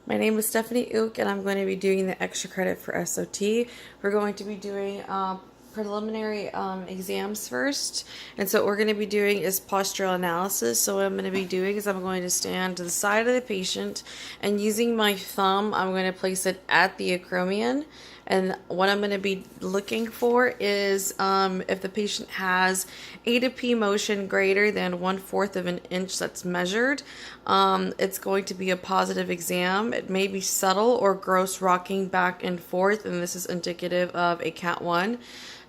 My name is Stephany Uc, and I'm going to be doing the extra credit for SOT. We're going to be doing preliminary exams first, and so what we're going to be doing is postural analysis. So what I'm going to be doing is I'm going to stand to the side of the patient, and using my thumb, I'm going to place it at the acromion. And what I'm going to be looking for is if the patient has A to P motion greater than 1/4 of an inch that's measured, it's going to be a positive exam. It may be subtle or gross rocking back and forth, and this is indicative of a Cat 1.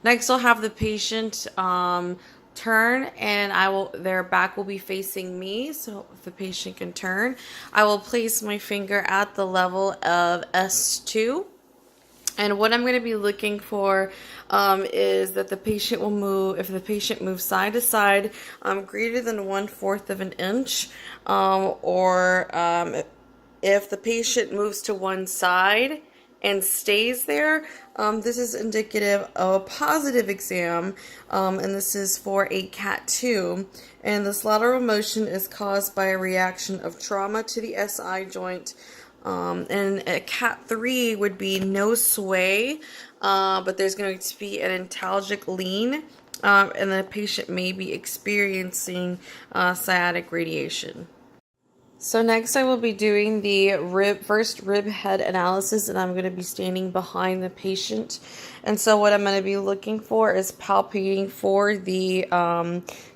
Next, I'll have the patient turn, and their back will be facing me, so if the patient can turn, I will place my finger at the level of S2. And what I'm going to be looking for is that the patient will move, if the patient moves side to side greater than 1/4 of an inch, if the patient moves to one side and stays there, this is indicative of a positive exam, and this is for a Cat 2. And this lateral motion is caused by a reaction of trauma to the SI joint. And a Cat 3 would be no sway, but there's going to be an antalgic lean, and the patient may be experiencing sciatic radiation. So next I will be doing the first rib head analysis, and I'm going to be standing behind the patient. And so what I'm going to be looking for is palpating for the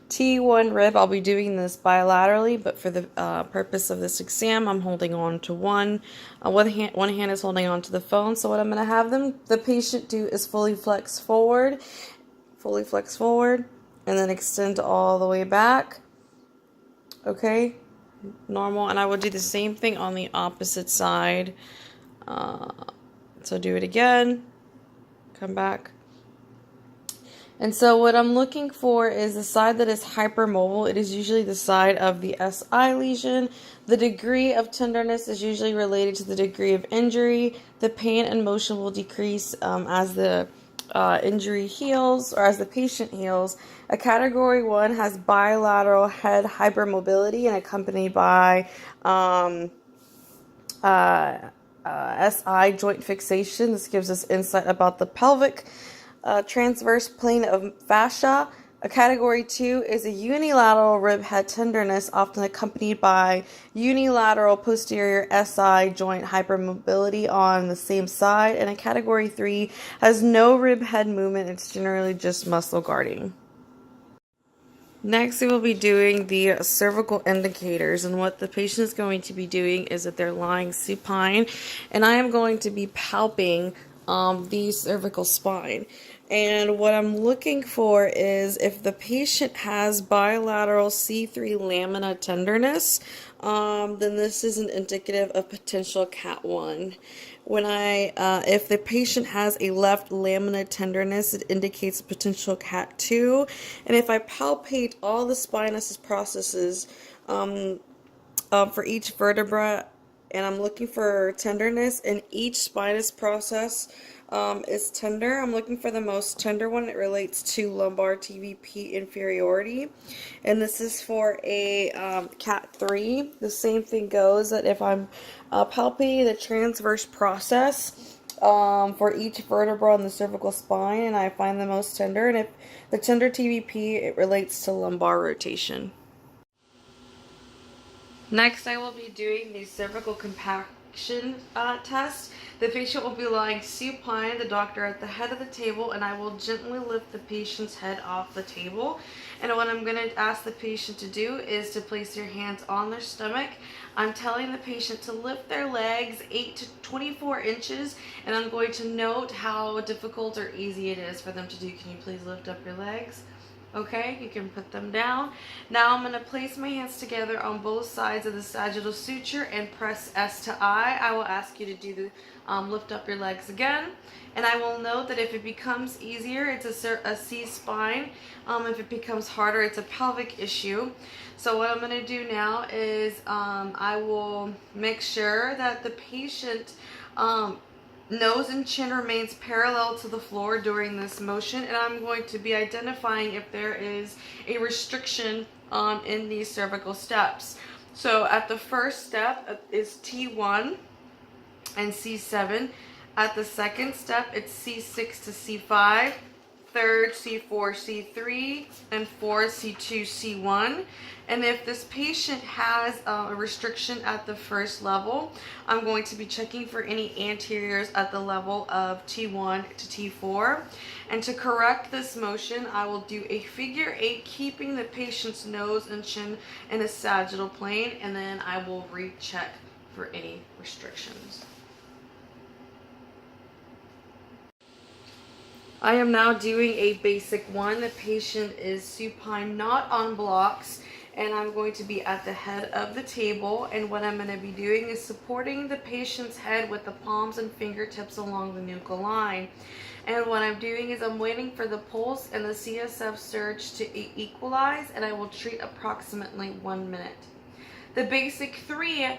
T1 rib. I'll be doing this bilaterally, but for the purpose of this exam, I'm holding on to one. One hand is holding on to the phone. So what I'm going to have the patient do is fully flex forward, and then extend all the way back. Okay, normal. And I will do the same thing on the opposite side. So do it again. Come back. And so what I'm looking for is the side that is hypermobile. It is usually the side of the SI lesion. The degree of tenderness is usually related to the degree of injury. The pain and motion will decrease as the injury heals, or as the patient heals. A Category 1 has bilateral head hypermobility and accompanied by SI joint fixation. This gives us insight about the pelvic transverse plane of fascia. A Category 2 is a unilateral rib head tenderness, often accompanied by unilateral posterior SI joint hypermobility on the same side. And a Category 3 has no rib head movement. It's generally just muscle guarding. Next, we will be doing the cervical indicators, and what the patient is going to be doing is that they're lying supine, and I am going to be palping the cervical spine. And what I'm looking for is if the patient has bilateral C3 lamina tenderness, then this is an indicative of potential Cat 1. If the patient has a left lamina tenderness, it indicates a potential Cat 2. And if I palpate all the spinous processes for each vertebra, and I'm looking for tenderness, and each spinous process is tender. I'm looking for the most tender one. It relates to lumbar TVP inferiority, and this is for a Cat 3. The same thing goes that if I'm palpating the transverse process for each vertebra on the cervical spine, and I find the most tender, and if the tender TVP, it relates to lumbar rotation. Next, I will be doing the cervical compaction test. The patient will be lying supine, the doctor at the head of the table, and I will gently lift the patient's head off the table. And what I'm going to ask the patient to do is to place their hands on their stomach. I'm telling the patient to lift their legs 8 to 24 inches, and I'm going to note how difficult or easy it is for them to do. Can you please lift up your legs? Okay, you can put them down. Now I'm going to place my hands together on both sides of the sagittal suture and press S to I. I will ask you to do the lift up your legs again. And I will note that if it becomes easier, it's a C-spine. If it becomes harder, it's a pelvic issue. So what I'm going to do now is I will make sure that the patient nose and chin remains parallel to the floor during this motion, and I'm going to be identifying if there is a restriction in these cervical steps. So at the first step is T1, and C7. At the second step, it's C6 to C5, third C4, C3, and fourth C2, C1. And if this patient has a restriction at the first level, I'm going to be checking for any anteriors at the level of T1 to T4. And to correct this motion, I will do a figure 8, keeping the patient's nose and chin in a sagittal plane, and then I will recheck for any restrictions. I am now doing a basic 1. The patient is supine, not on blocks, and I'm going to be at the head of the table, and what I'm going to be doing is supporting the patient's head with the palms and fingertips along the nuchal line. And what I'm doing is I'm waiting for the pulse and the CSF surge to equalize, and I will treat approximately 1 minute. The basic 3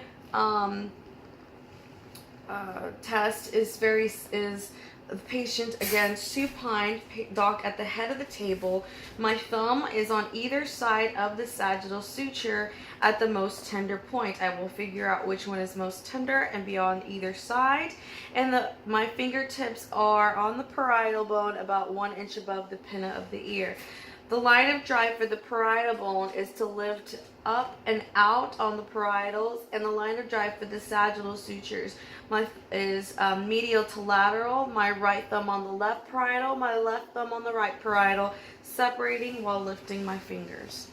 test is the patient, again, supine, doc at the head of the table. My thumb is on either side of the sagittal suture at the most tender point. I will figure out which one is most tender and be on either side. And my fingertips are on the parietal bone about 1 inch above the pinna of the ear. The line of drive for the parietal bone is to lift up and out on the parietals, and the line of drive for the sagittal sutures is medial to lateral, my right thumb on the left parietal, my left thumb on the right parietal, separating while lifting my fingers.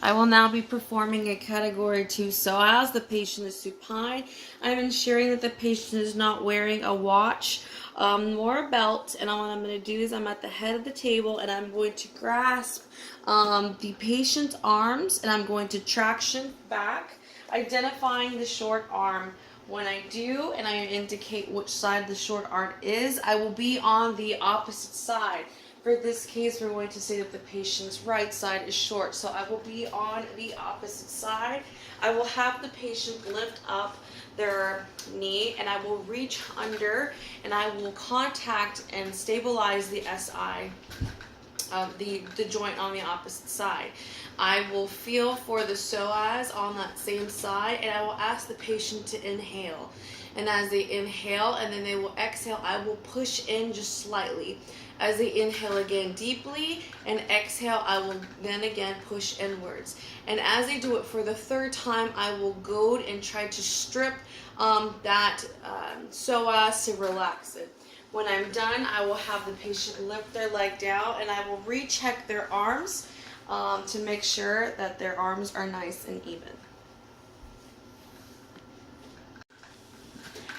I will now be performing a category 2 psoas. The patient is supine. I'm ensuring that the patient is not wearing a watch or a belt, and what I'm going to do is I'm at the head of the table and I'm going to grasp the patient's arms and I'm going to traction back, identifying the short arm. When I do and I indicate which side the short arm is, I will be on the opposite side. For this case, we're going to say that the patient's right side is short, so I will be on the opposite side. I will have the patient lift up their knee and I will reach under and I will contact and stabilize the SI, the joint on the opposite side. I will feel for the psoas on that same side and I will ask the patient to inhale. And as they inhale and then they will exhale, I will push in just slightly. As they inhale again deeply and exhale, I will then again push inwards. And as they do it for the third time, I will goad and try to strip that psoas to relax it. When I'm done, I will have the patient lift their leg down and I will recheck their arms to make sure that their arms are nice and even.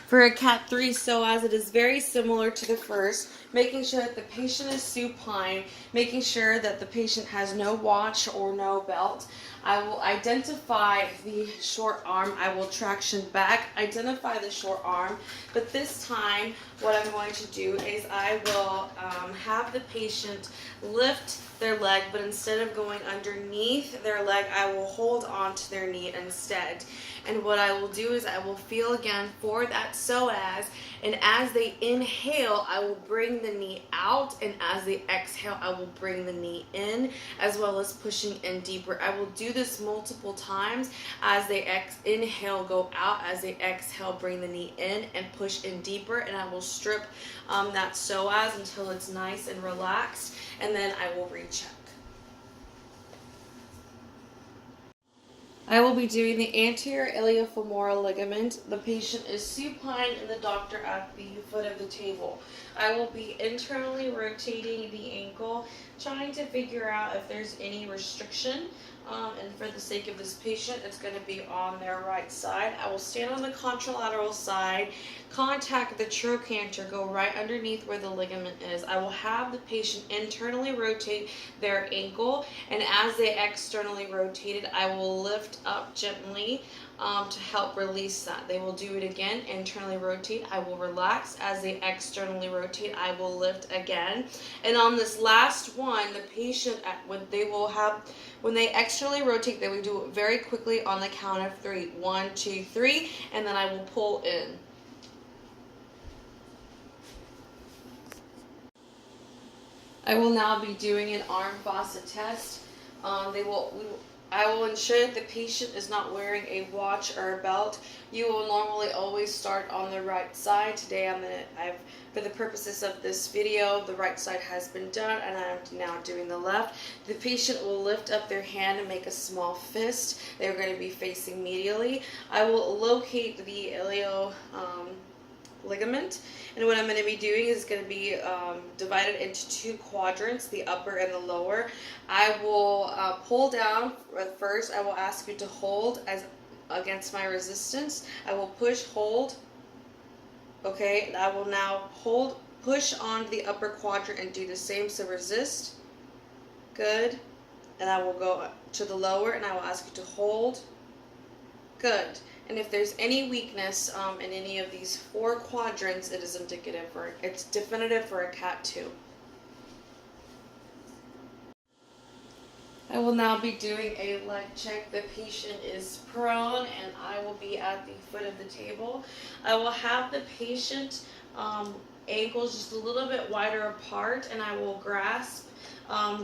For a Cat 3 psoas, it is very similar to the first, making sure that the patient is supine, making sure that the patient has no watch or no belt. I will identify the short arm. I will traction back, identify the short arm, but this time what I'm going to do is I will have the patient lift their leg, but instead of going underneath their leg, I will hold on to their knee instead. And what I will do is I will feel again for that psoas, and as they inhale, I will bring the knee out, and as they exhale, I will bring the knee in, as well as pushing in deeper. I will do this multiple times. As they inhale, go out. As they exhale, bring the knee in and push in deeper, and I will strip that psoas until it's nice and relaxed, and then I will recheck. I will be doing the anterior iliofemoral ligament. The patient is supine and the doctor at the foot of the table. I will be internally rotating the ankle, trying to figure out if there's any restriction. And for the sake of this patient, it's going to be on their right side. I will stand on the contralateral side, contact the trochanter, go right underneath where the ligament is. I will have the patient internally rotate their ankle, and as they externally rotate it, I will lift up gently to help release that. They will do it again, internally rotate, I will relax. As they externally rotate, I will lift again. And on this last one, the patient, when they externally rotate, they will do it very quickly on the count of 3. 1, 2, 3, and then I will pull in. I will now be doing an arm facet test. I will ensure that the patient is not wearing a watch or a belt. You will normally always start on the right side. Today for the purposes of this video, the right side has been done and I'm now doing the left. The patient will lift up their hand and make a small fist. They're going to be facing medially. I will locate the ilio ligament, and what I'm going to be doing is going to be divided into two quadrants, the upper and the lower. I will pull down first. I will ask you to hold as against my resistance. I will push, hold. Okay, I will now push on the upper quadrant and do the same. So resist. Good. And I will go to the lower and I will ask you to hold. Good. And if there's any weakness in any of these four quadrants, it's definitive for a CAT 2. I will now be doing a leg check. The patient is prone and I will be at the foot of the table. I will have the patient ankles just a little bit wider apart and I will grasp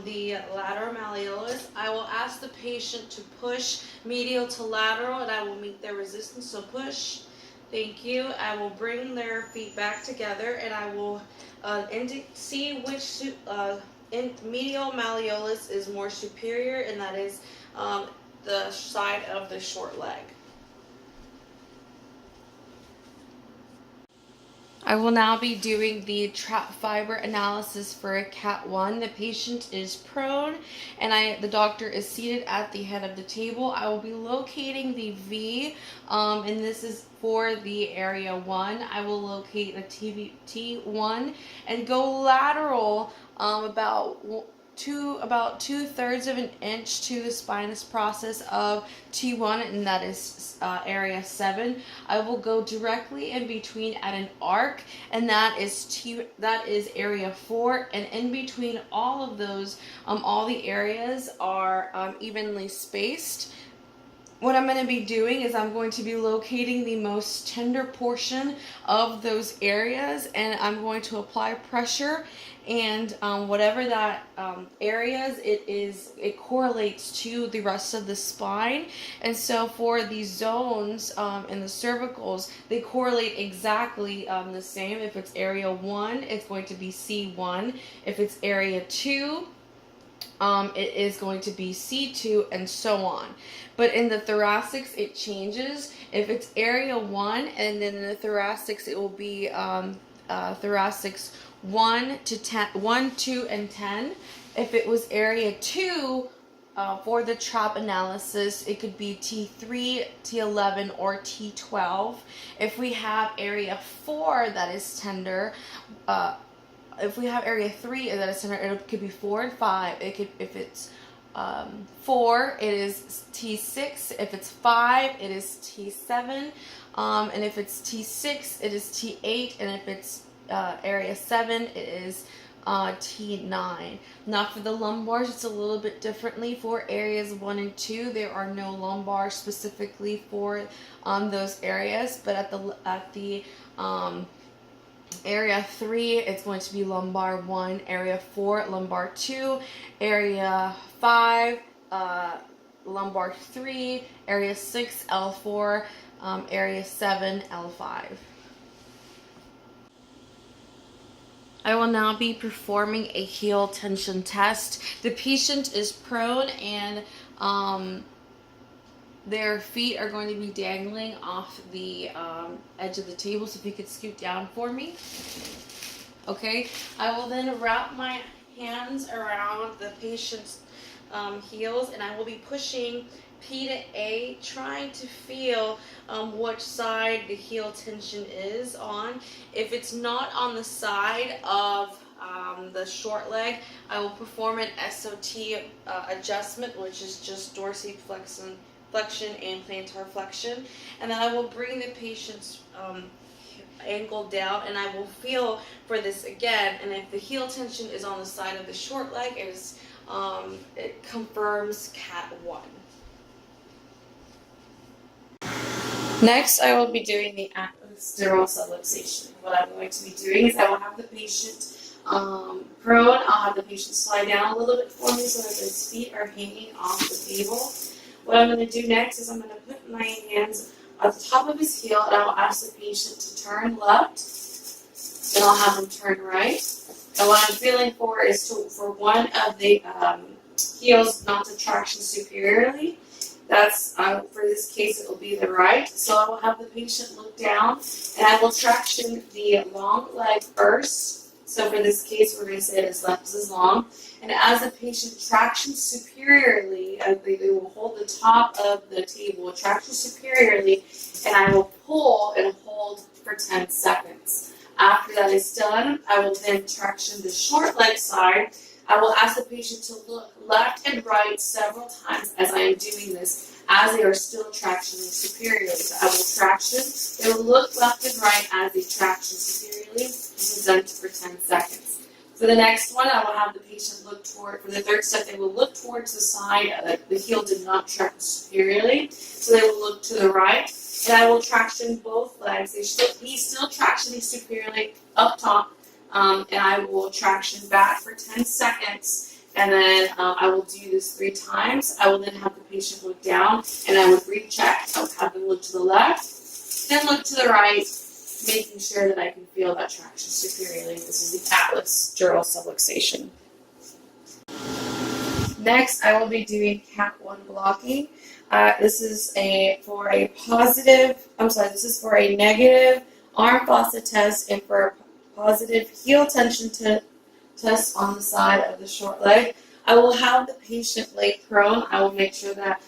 the lateral malleolus. I will ask the patient to push medial to lateral and I will meet their resistance. So push. Thank you. I will bring their feet back together and I will see which medial malleolus is more superior, and that is the side of the short leg. I will now be doing the trap fiber analysis for a CAT 1. The patient is prone and the doctor is seated at the head of the table. I will be locating the V and this is for the area 1. I will locate a T1 and go lateral about 2/3 of an inch to the spinous process of T1, and that is area 7. I will go directly in between at an arc, and that is area 4. And in between all of those, all the areas are evenly spaced. What I'm going to be doing is I'm going to be locating the most tender portion of those areas, and I'm going to apply pressure, and whatever that areas it correlates to the rest of the spine. And so for these zones in the cervicals, they correlate exactly the same. If it's area 1, it's going to be C1. If it's area 2, it is going to be C2, and so on. But in the thoracics, it changes. If it's area 1, and then in the thoracics, it will be thoracics 1 to 10, 1, 2, and 10. If it was area 2, for the trap analysis, it could be T3, T11, or T12. If we have area 4 that is tender, if we have area 3 that is tender, it could be 4 and 5. If it's 4, it is T6. If it's 5, it is T7. And if it's T6, it is T8. And if it's area 7, it is T9. Now for the lumbars, it's a little bit differently. For areas 1 and 2, there are no lumbars specifically for those areas. But at the area 3, it's going to be lumbar 1, area 4, lumbar 2, area 5, lumbar 3, area 6, L4, area 7, L5. I will now be performing a heel tension test. The patient is prone and their feet are going to be dangling off the edge of the table, so if you could scoot down for me. Okay, I will then wrap my hands around the patient's heels, and I will be pushing P to A, trying to feel which side the heel tension is on. If it's not on the side of the short leg, I will perform an SOT adjustment, which is just dorsiflexion and plantar flexion, and then I will bring the patient's ankle down, and I will feel for this again. And if the heel tension is on the side of the short leg, it confirms CAT 1. Next, I will be doing the sterile subluxation. What I'm going to be doing is I will have the patient prone. I'll have the patient slide down a little bit for me so that his feet are hanging off the table. What I'm going to do next is I'm going to put my hands on the top of his heel, and I will ask the patient to turn left, and I'll have him turn right. And what I'm feeling for is for one of the heels not to traction superiorly. That's, for this case, it will be the right. So I will have the patient look down, and I will traction the long leg first. So for this case, we're going to say it is left is long. And as the patient tractions superiorly, they will hold the top of the table, traction superiorly, and I will pull and hold for 10 seconds. After that is done, I will then traction the short leg side. I will ask the patient to look left and right several times as I am doing this, as they are still tractioning superiorly. So I will traction, they will look left and right as they traction superiorly. This is done for 10 seconds. For the next one, I will have the patient look toward, for the third step, they will look towards the side. The heel did not traction superiorly, so they will look to the right. And I will traction both legs. He's still tractioning superiorly up top. And I will traction back for 10 seconds, and then I will do this 3 times. I will then have the patient look down, and I would recheck. I would have them look to the left, then look to the right, making sure that I can feel that traction superiorly. This is the atlas dural subluxation. Next, I will be doing Cat 1 blocking. This is for a negative arm faucet test and for a positive heel tension test on the side of the short leg. I will have the patient lay prone. I will make sure that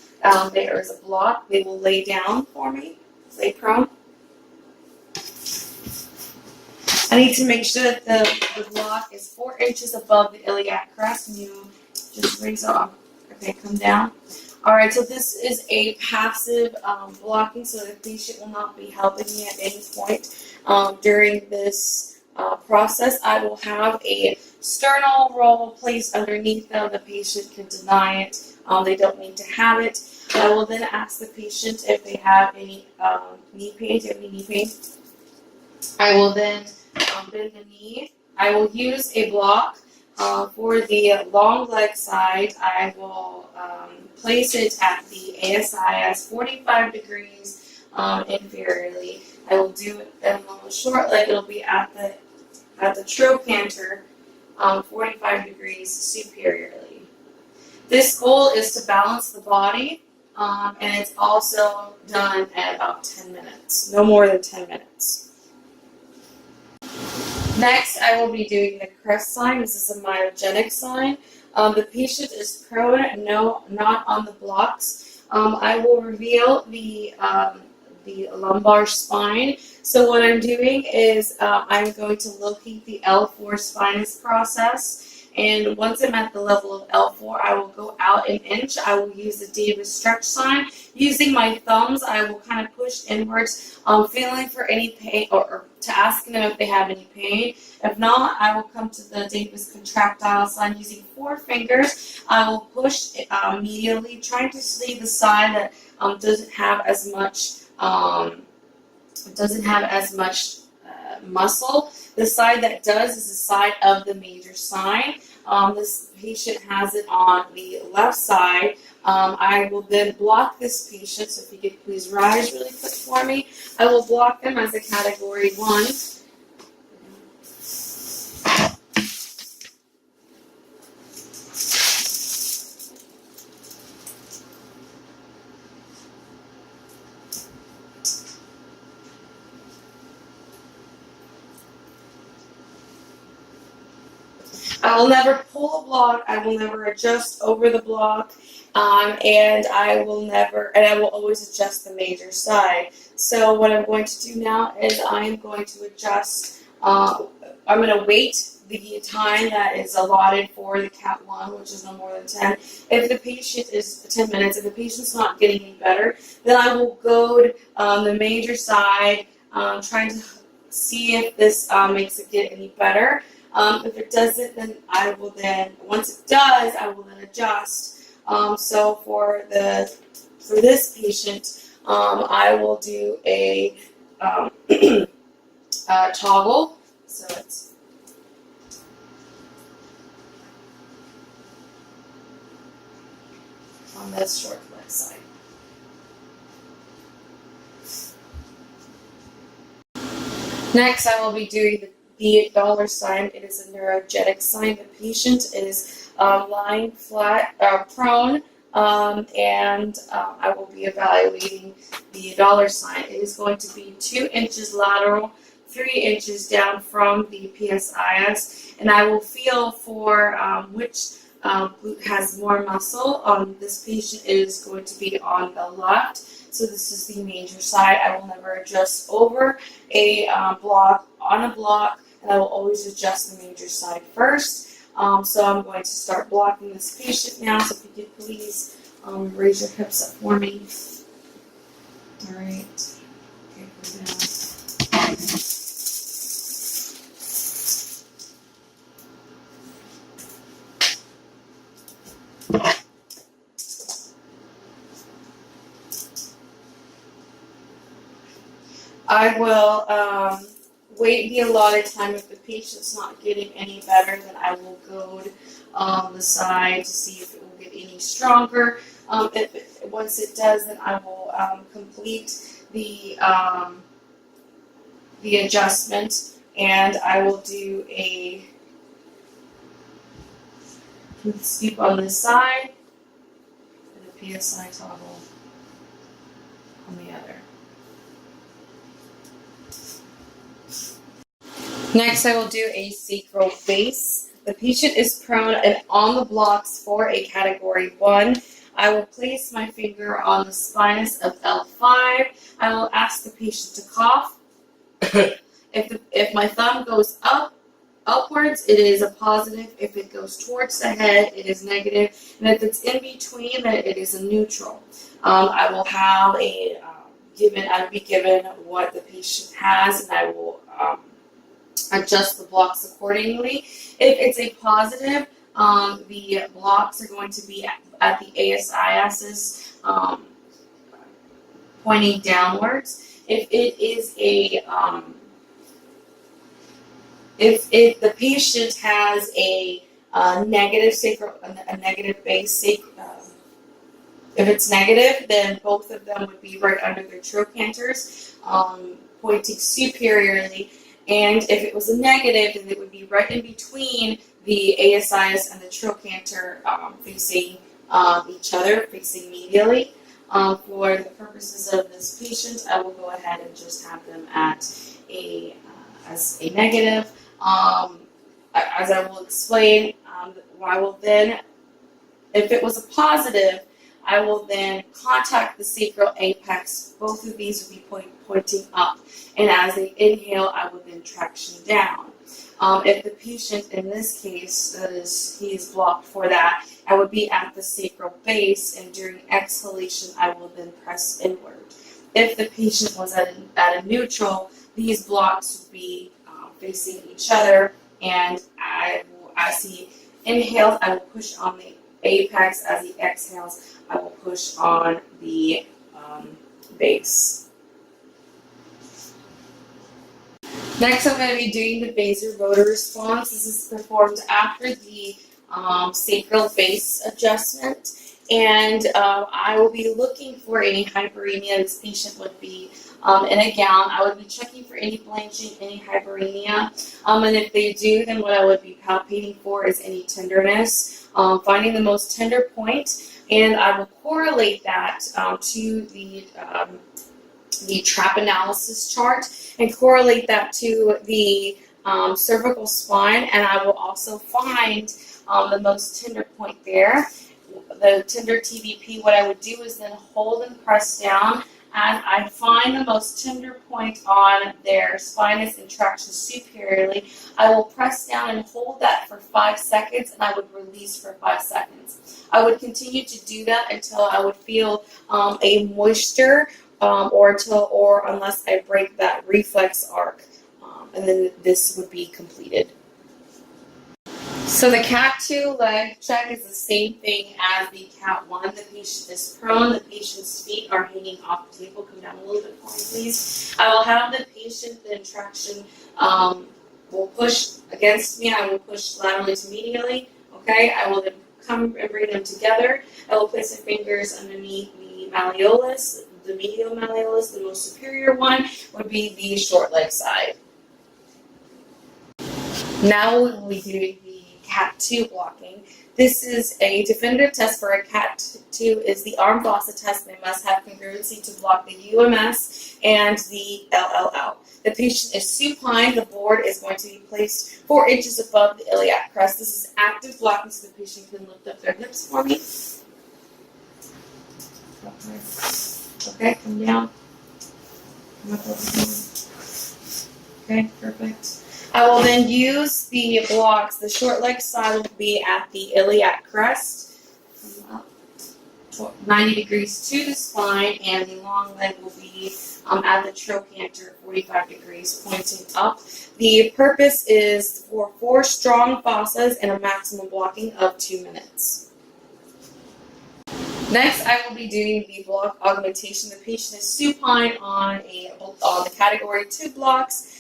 there is a block. They will lay down for me, lay prone. I need to make sure that the block is 4 inches above the iliac crest, and you just raise off. Okay, come down. All right, so this is a passive blocking, so the patient will not be helping me at any point during this process. I will have a sternal roll placed underneath them. The patient can deny it. They don't need to have it. I will then ask the patient if they have any knee pain. Do you have any knee pain? I will then bend the knee. I will use a block for the long leg side. I will place it at the ASI as 45 degrees inferiorly. I will do it on the short leg. It'll be at the trochanter 45 degrees superiorly. This goal is to balance the body, and it's also done at about 10 minutes, no more than 10 minutes. Next, I will be doing the crest sign. This is a myogenic sign. The patient is prone, no, not on the blocks. I will reveal the lumbar spine. So what I'm doing is I'm going to locate the L4 spinous process. And once I'm at the level of L4, I will go out an inch. I will use the Davis stretch sign. Using my thumbs, I will kind of push inwards, feeling for any pain, or to asking them if they have any pain. If not, I will come to the Davis contractile sign using 4 fingers. I will push medially, trying to see the side that doesn't have as much muscle. The side that does is the side of the major sign. This patient has it on the left side. I will then block this patient, so if you could please rise really quick for me. I will block them as a category 1. I will never pull a block. I will never adjust over the block, and I will always adjust the major side. So what I'm going to do now is I am going to adjust. I'm going to wait the time that is allotted for the Cat 1, which is no more than 10. If the patient is 10 minutes, if the patient's not getting any better, then I will goad the major side, trying to see if this makes it get any better. If it doesn't, then once it does, I will then adjust. So for this patient, I will do a toggle. So it's on this short leg side. Next, I will be doing the dollar sign. It is a neurogenic sign. The patient is lying flat, prone, and I will be evaluating the dollar sign. It is going to be 2 inches lateral, 3 inches down from the PSIS, and I will feel for which glute has more muscle. This patient is going to be on the left, so this is the major side. I will never adjust over a block on a block, and I will always adjust the major side first. So I'm going to start blocking this patient now. So if you could please raise your hips up for me. All right. Okay, go down. I will wait the allotted time. If the patient's not getting any better, then I will goad the side to see if it will get any stronger. Once it does, then I will complete the adjustment, and I will do a sweep on this side and a PSI toggle on the other. Next, I will do a sacral base. The patient is prone and on the blocks for a category 1. I will place my finger on the spinous of L5. I will ask the patient to cough. If my thumb goes upwards, it is a positive. If it goes towards the head, it is negative. And if it's in between, then it is a neutral. I will have I will be given what the patient has, and I will adjust the blocks accordingly. If it's a positive, the blocks are going to be at the ASIS's pointing downwards. If it is if the patient has a negative sacral, a negative base, if it's negative, then both of them would be right under their trochanters, pointing superiorly. And if it was a negative, then it would be right in between the ASIS and the trochanter, facing each other, facing medially. For the purposes of this patient, I will go ahead and just have them at as a negative. As I will explain, I will then, if it was a positive, I will then contact the sacral apex. Both of these will be pointing up. And as they inhale, I will then traction down. If the patient, in this case, he is blocked for that, I would be at the sacral base, and during exhalation, I will then press inward. If the patient was at a neutral, these blocks would be facing each other, and as he inhales, I will push on the apex. As he exhales, I will push on the base. Next, I'm going to be doing the vasomotor response. This is performed after the sacral base adjustment, and I will be looking for any hyperemia. This patient would be in a gown. I would be checking for any blanching, any hyperemia, and if they do, then what I would be palpating for is any tenderness, finding the most tender point, and I will correlate that to the trap analysis chart and correlate that to the cervical spine, and I will also find the most tender point there. The tender TVP, what I would do is then hold and press down, and I find the most tender point on their spinous and traction superiorly. I will press down and hold that for 5 seconds, and I would release for 5 seconds. I would continue to do that until I would feel a moisture, or unless I break that reflex arc, and then this would be completed. So the Cat 2 leg check is the same thing as the Cat 1. The patient is prone. The patient's feet are hanging off the table. Come down a little bit for me, please. I will have the patient, the traction will push against me. I will push laterally to medially. Okay, I will then come and bring them together. I will place my fingers underneath the malleolus, the medial malleolus. The most superior one would be the short leg side. Now we will be doing the CAT 2 blocking. This is a definitive test for a CAT 2 is the arm fossa test. They must have congruency to block the UMS and the LLL. The patient is supine. The board is going to be placed 4 inches above the iliac crest. This is active blocking, so the patient can lift up their hips for me. Okay, come down. Come up over here. Okay, perfect. I will then use the blocks. The short leg side will be at the iliac crest, come up 90 degrees to the spine, and the long leg will be at the trochanter, 45 degrees, pointing up. The purpose is for 4 strong fossas and a maximum blocking of 2 minutes. Next, I will be doing the block augmentation. The patient is supine on the category 2 blocks.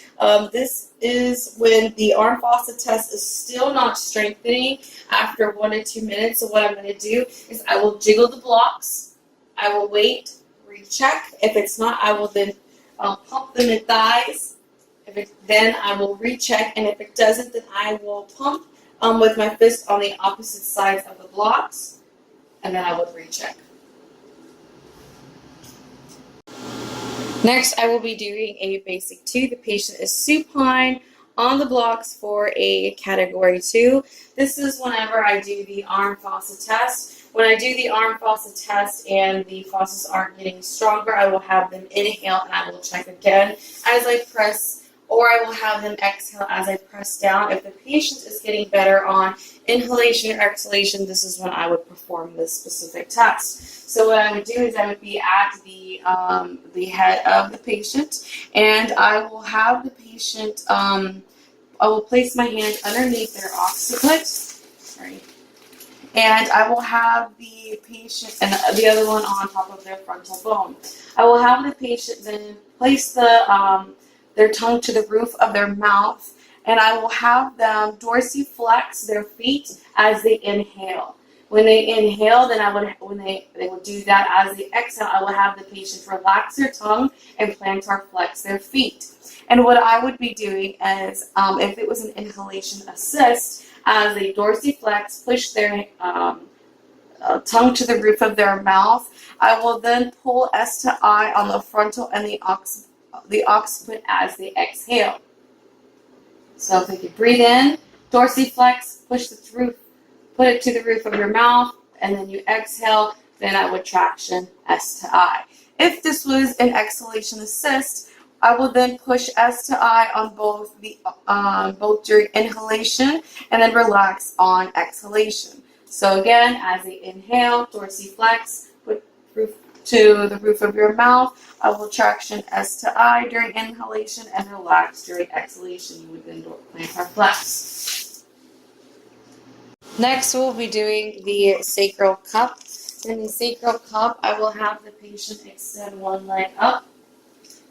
This is when the arm fossa test is still not strengthening after 1 to 2 minutes. So what I'm going to do is I will jiggle the blocks. I will wait, recheck. If it's not, I will then pump them in thighs. Then I will recheck, and if it doesn't, then I will pump with my fist on the opposite sides of the blocks. And then I would recheck. Next, I will be doing a basic 2. The patient is supine on the blocks for a category 2. This is whenever I do the arm fossa test. When I do the arm fossa test and the fossas aren't getting stronger, I will have them inhale and I will check again as I press, or I will have them exhale as I press down. If the patient is getting better on inhalation or exhalation, this is when I would perform this specific test. So what I would do is I would be at the head of the patient, and I will have the patient, I will place my hand underneath their occiput, and I will have the patient, and the other one on top of their frontal bone. I will have the patient then place their tongue to the roof of their mouth, and I will have them dorsiflex their feet as they inhale. When they inhale, then when they would do that as they exhale, I will have the patient relax their tongue and plantar flex their feet. And what I would be doing is, if it was an inhalation assist, as they dorsiflex, push their tongue to the roof of their mouth, I will then pull S to I on the frontal and the occiput as they exhale. So if they could breathe in, dorsiflex, push the roof, put it to the roof of your mouth, and then you exhale, then I would traction S to I. If this was an exhalation assist, I will then push S to I on both during inhalation and then relax on exhalation. So again, as they inhale, dorsiflex, put roof to the roof of your mouth. I will traction S to I during inhalation and relax during exhalation. You would then plantar flex. Next, we'll be doing the sacral cup. In the sacral cup, I will have the patient extend one leg up.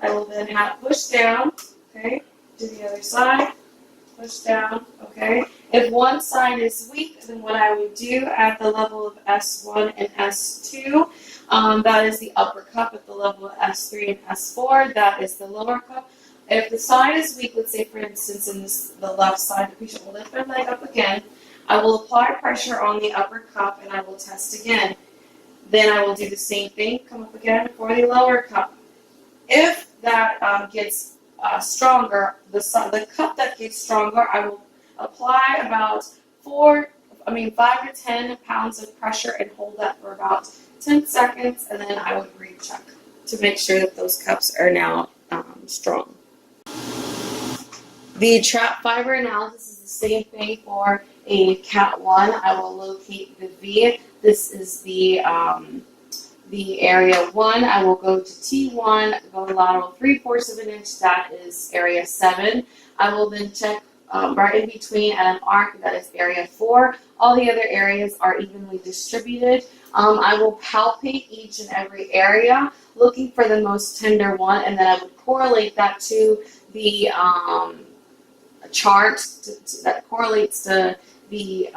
I will then have push down, okay, to the other side, push down, okay. If one side is weak, then what I would do at the level of S1 and S2, that is the upper cup. At the level of S3 and S4, that is the lower cup. If the side is weak, let's say for instance in the left side, the patient will lift their leg up again. I will apply pressure on the upper cup and I will test again. Then I will do the same thing, come up again for the lower cup. If that gets stronger, the cup that gets stronger, I will apply about 5 to 10 pounds of pressure and hold that for about 10 seconds, and then I would recheck to make sure that those cups are now strong. The trap fiber analysis is the same thing for a CAT 1. I will locate the V. This is the area 1. I will go to T1, go lateral 3/4 of an inch. That is area 7. I will then check right in between at an arc. That is area 4. All the other areas are evenly distributed. I will palpate each and every area, looking for the most tender one, and then I would correlate that to the chart that correlates to the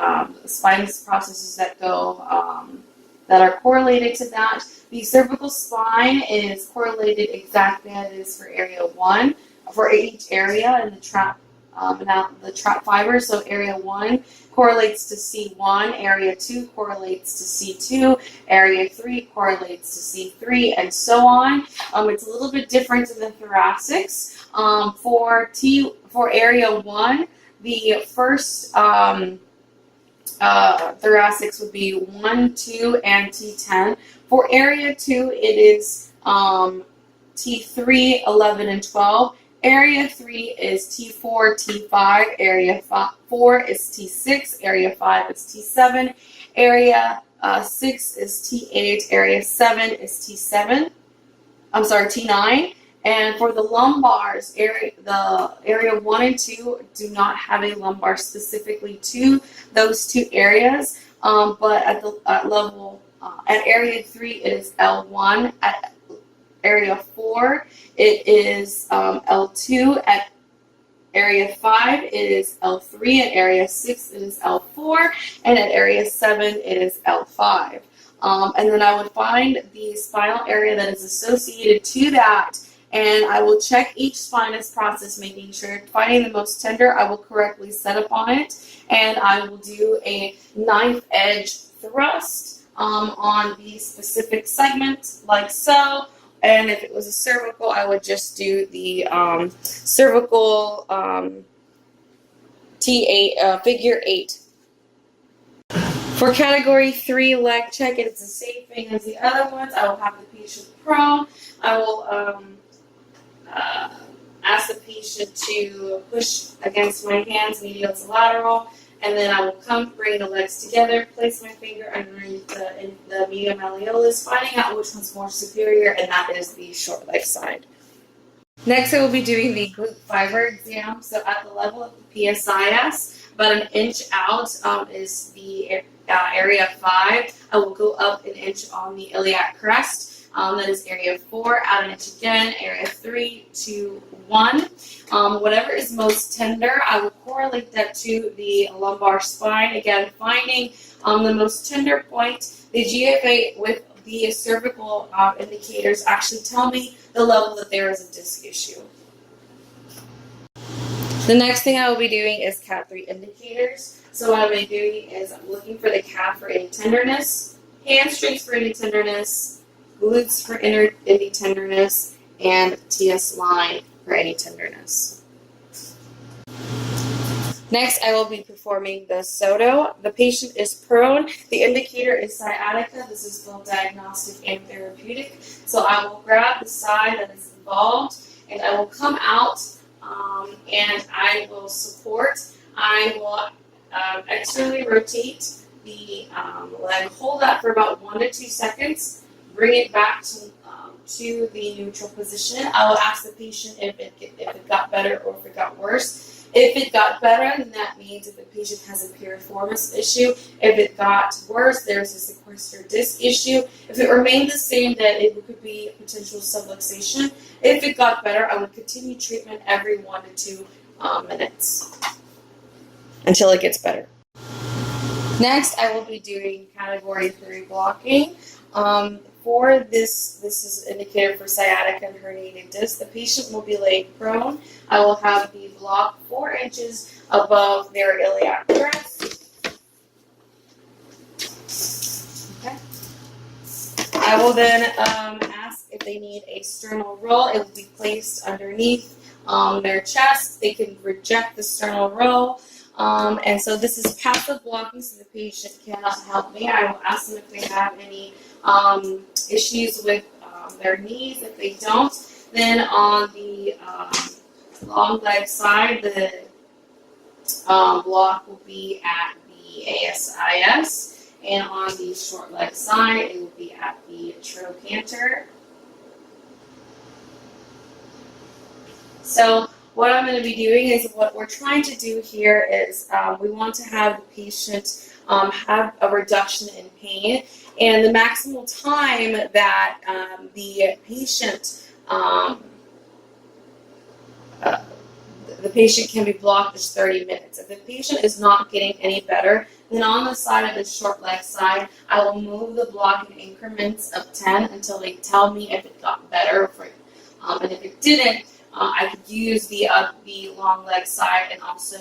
spinous processes that go that are correlated to that. The cervical spine is correlated exactly as it is for area 1 for each area, and the trap now the trap fiber. So area 1 correlates to C1, area 2 correlates to C2, area 3 correlates to C3, and so on. It's a little bit different in the thoracics. For area 1, the first thoracics would be 1, 2, and T10. For area 2, it is T3, 11, and 12. Area 3 is T4, T5. Area 4 is T6. Area 5 is T7. Area 6 is T8. Area 7 is T7. I'm sorry, T9. And for the lumbars, the area 1 and 2 do not have a lumbar specifically to those two areas. But at at area 3, it is L1. At area 4, it is L2. At area 5, it is L3. At area 6, it is L4. And at area 7, it is L5. And then I would find the spinal area that is associated to that, and I will check each spinous process, making sure, finding the most tender, I will correctly set up on it, and I will do a knife edge thrust on the specific segment, like so. And if it was a cervical, I would just do the cervical T8 figure 8. For category 3 leg check, it's the same thing as the other ones. I will have the patient prone. I will ask the patient to push against my hands, medial to lateral, and then I will come, bring the legs together, place my finger underneath the medial malleolus, finding out which one's more superior, and that is the short leg side. Next, I will be doing the glute fiber exam. So at the level of the PSIS, about an inch out is the area 5. I will go up an inch on the iliac crest. That is area 4, out an inch again, area 3, 2, 1. Whatever is most tender, I will correlate that to the lumbar spine. Again, finding the most tender point. The GFA with the cervical indicators actually tell me the level that there is a disc issue. The next thing I will be doing is CAT 3 indicators. So what I'm going to be doing is I'm looking for the calf for any tenderness, hamstrings for any tenderness, glutes for any tenderness, and TS line for any tenderness. Next, I will be performing the SOTO. The patient is prone. The indicator is sciatica. This is both diagnostic and therapeutic. So I will grab the side that is involved, and I will come out, and I will support. I will externally rotate the leg, hold that for about 1 to 2 seconds, bring it back to the neutral position. I will ask the patient if it got better or if it got worse. If it got better, then that means if the patient has a piriformis issue. If it got worse, there's a sequestered disc issue. If it remained the same, then it could be potential subluxation. If it got better, I would continue treatment every 1 to 2 minutes until it gets better. Next, I will be doing category 3 blocking. For this is an indicator for sciatica and herniated disc. The patient will be laid prone. I will have the block 4 inches above their iliac crest. Okay. I will then ask if they need a sternal roll. It will be placed underneath their chest. They can reject the sternal roll. And so this is passive blocking, so the patient cannot help me. I will ask them if they have any issues with their knees. If they don't, then on the long leg side, the block will be at the ASIS, and on the short leg side, it will be at the trochanter. So what I'm going to be doing is, what we're trying to do here is we want to have the patient have a reduction in pain, and the maximal time that the patient can be blocked is 30 minutes. If the patient is not getting any better, then on the side of the short leg side, I will move the block in increments of 10 until they tell me if it got better. And if it didn't, I could use the long leg side and also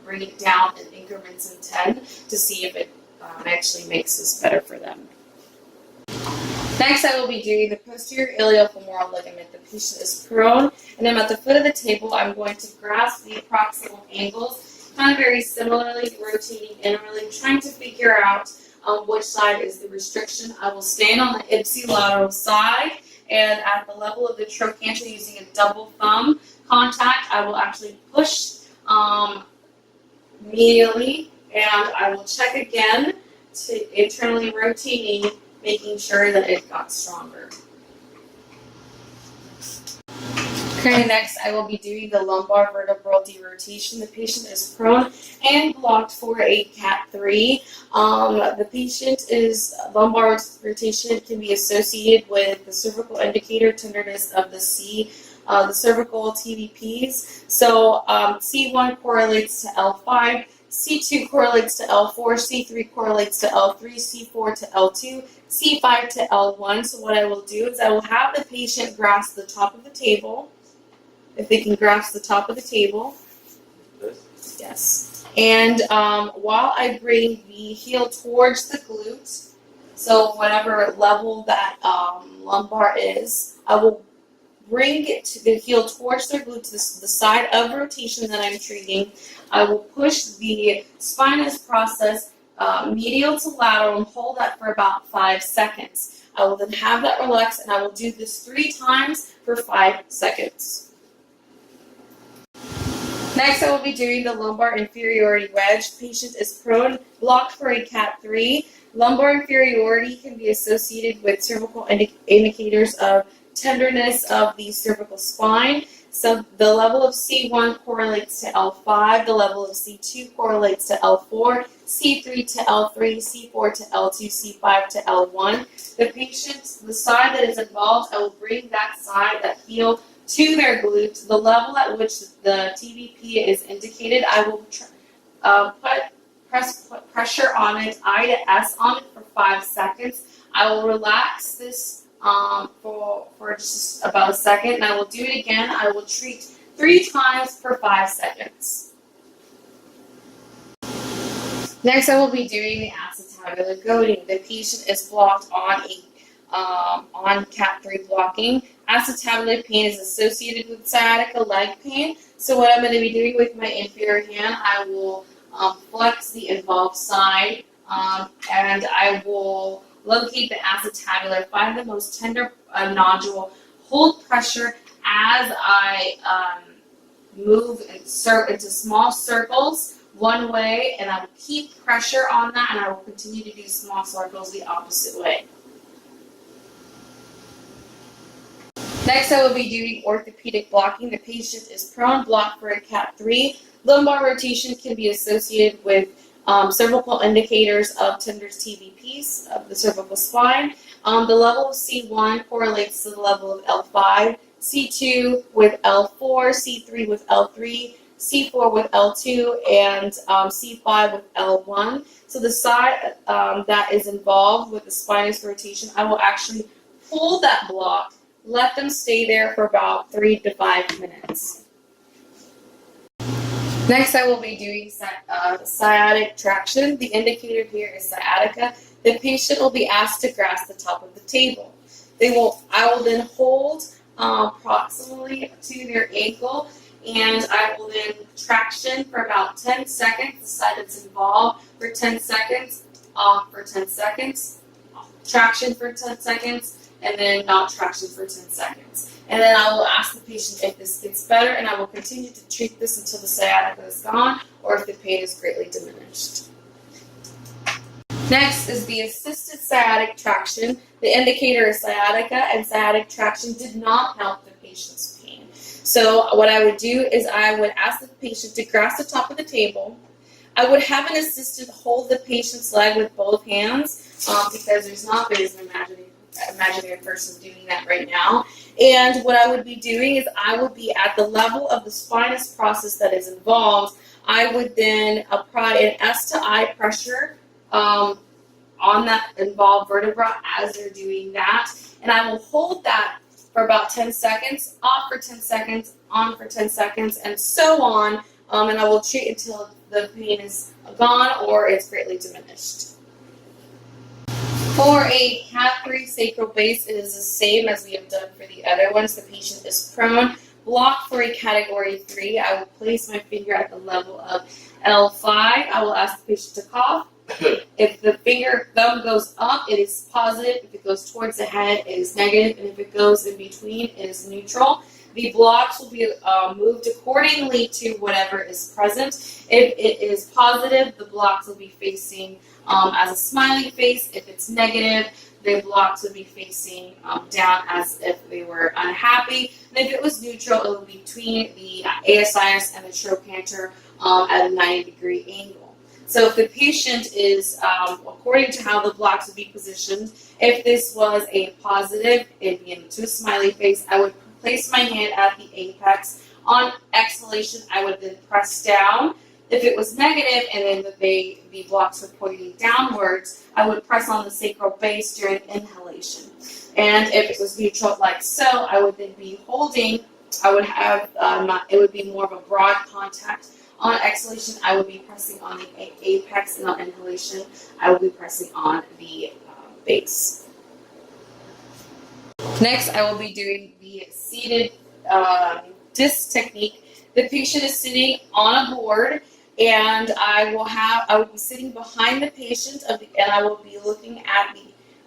bring it down in increments in 10 to see if it actually makes this better for them. Next, I will be doing the posterior iliofemoral ligament. The patient is prone, and I'm at the foot of the table. I'm going to grasp the proximal angles, kind of very similarly, rotating inwardly, trying to figure out which side is the restriction. I will stand on the ipsilateral side, and at the level of the trochanter, using a double thumb contact, I will actually push medially, and I will check again to internally rotating, making sure that it got stronger. Okay, next I will be doing the lumbar vertebral derotation. The patient is prone and blocked for a CAT 3. The patient is lumbar rotation can be associated with the cervical indicator tenderness of the the cervical TVPs. So C1 correlates to L5. C2 correlates to L4, C3 correlates to L3, C4 to L2, C5 to L1. So what I will do is I will have the patient grasp the top of the table, if they can grasp the top of the table. Yes. And while I bring the heel towards the glute, so whatever level that lumbar is, I will bring it to the heel towards their glute, to the side of rotation that I'm treating. I will push the spinous process medial to lateral and hold that for about 5 seconds. I will then have that relax, and I will do this 3 times for 5 seconds. Next, I will be doing the lumbar inferiority wedge. Patient is prone, blocked for a CAT 3. Lumbar inferiority can be associated with cervical indicators of tenderness of the cervical spine. So the level of C1 correlates to L5, the level of C2 correlates to L4, C3 to L3, C4 to L2, C5 to L1. The patient, the side that is involved, I will bring that side, that heel, to their glute. The level at which the TVP is indicated, I will put pressure on it, I to S on it for 5 seconds. I will relax this for just about a second, and I will do it again. I will treat 3 times for 5 seconds. Next, I will be doing the acetabular goading. The patient is blocked on CAT 3 blocking. Acetabular pain is associated with sciatica leg pain. So what I'm going to be doing with my inferior hand, I will flex the involved side, and I will locate the acetabular, find the most tender nodule, hold pressure as I move into small circles one way, and I will keep pressure on that, and I will continue to do small circles the opposite way. Next, I will be doing orthopedic blocking. The patient is prone, blocked for a CAT 3. Lumbar rotation can be associated with cervical indicators of tenderness TVPs of the cervical spine. The level of C1 correlates to the level of L5, C2 with L4, C3 with L3, C4 with L2, and C5 with L1. So the side that is involved with the spinous rotation, I will actually pull that block, let them stay there for about 3 to 5 minutes. Next, I will be doing sciatic traction. The indicator here is sciatica. The patient will be asked to grasp the top of the table. I will then hold proximally to their ankle, and I will then traction for about 10 seconds, the side that's involved for 10 seconds, off for 10 seconds, traction for 10 seconds, and then not traction for 10 seconds. And then I will ask the patient if this gets better, and I will continue to treat this until the sciatica is gone or if the pain is greatly diminished. Next is the assisted sciatic traction. The indicator is sciatica, and sciatic traction did not help the patient's pain. So what I would do is I would ask the patient to grasp the top of the table. I would have an assistant hold the patient's leg with both hands because there's an imaginary person doing that right now. And what I would be doing is I would be at the level of the spinous process that is involved. I would then apply an S to I pressure on that involved vertebra as they're doing that. And I will hold that for about 10 seconds, off for 10 seconds, on for 10 seconds, and so on. And I will treat until the pain is gone or it's greatly diminished. For a Cat 3 sacral base, it is the same as we have done for the other ones. The patient is prone. Block for a Category 3. I will place my finger at the level of L5. I will ask the patient to cough. If the thumb goes up, it is positive. If it goes towards the head, it is negative. And if it goes in between, it is neutral. The blocks will be moved accordingly to whatever is present. If it is positive, the blocks will be facing as a smiley face. If it's negative, the blocks would be facing down as if they were unhappy. And if it was neutral, it would be between the ASIS and the trochanter at a 90-degree angle. So if the patient is, according to how the blocks would be positioned, if this was a positive, it'd be into a smiley face, I would place my hand at the apex. On exhalation, I would then press down. If it was negative and then the blocks were pointing downwards, I would press on the sacral base during inhalation. And if it was neutral like so, I would then be holding, I would have, it would be more of a broad contact. On exhalation, I would be pressing on the apex, and on inhalation, I would be pressing on the base. Next, I will be doing the seated disc technique. The patient is sitting on a board, and I will be sitting behind the patient, and I will be looking at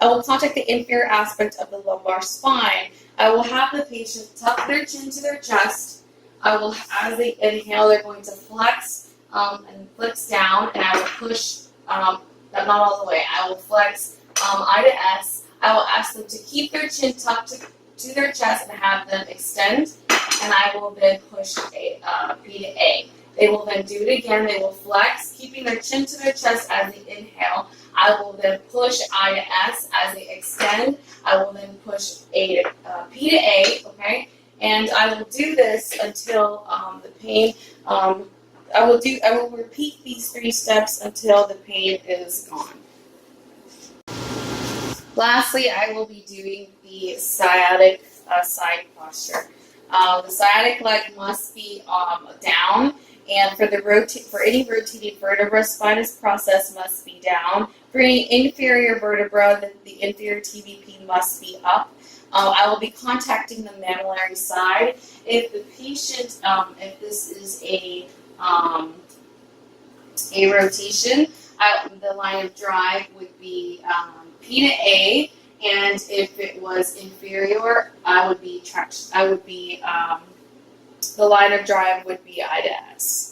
I will contact the inferior aspect of the lumbar spine. I will have the patient tuck their chin to their chest. I will, as they inhale, they're going to flex and flex down, and I will push, not all the way, I will flex I to S. I will ask them to keep their chin tucked to their chest and have them extend, and I will then push P to A. They will then do it again. They will flex, keeping their chin to their chest as they inhale. I will then push I to S as they extend. I will then push P to A, okay? And I will do this until the pain, I will repeat these 3 steps until the pain is gone. Lastly, I will be doing the sciatic side posture. The sciatic leg must be down, and for any rotating vertebra, spinous process must be down. For any inferior vertebra, the inferior TBP must be up. I will be contacting the mammillary side. If the patient, if this is a rotation, the line of drive would be P to A, and if it was inferior, the line of drive would be I to S.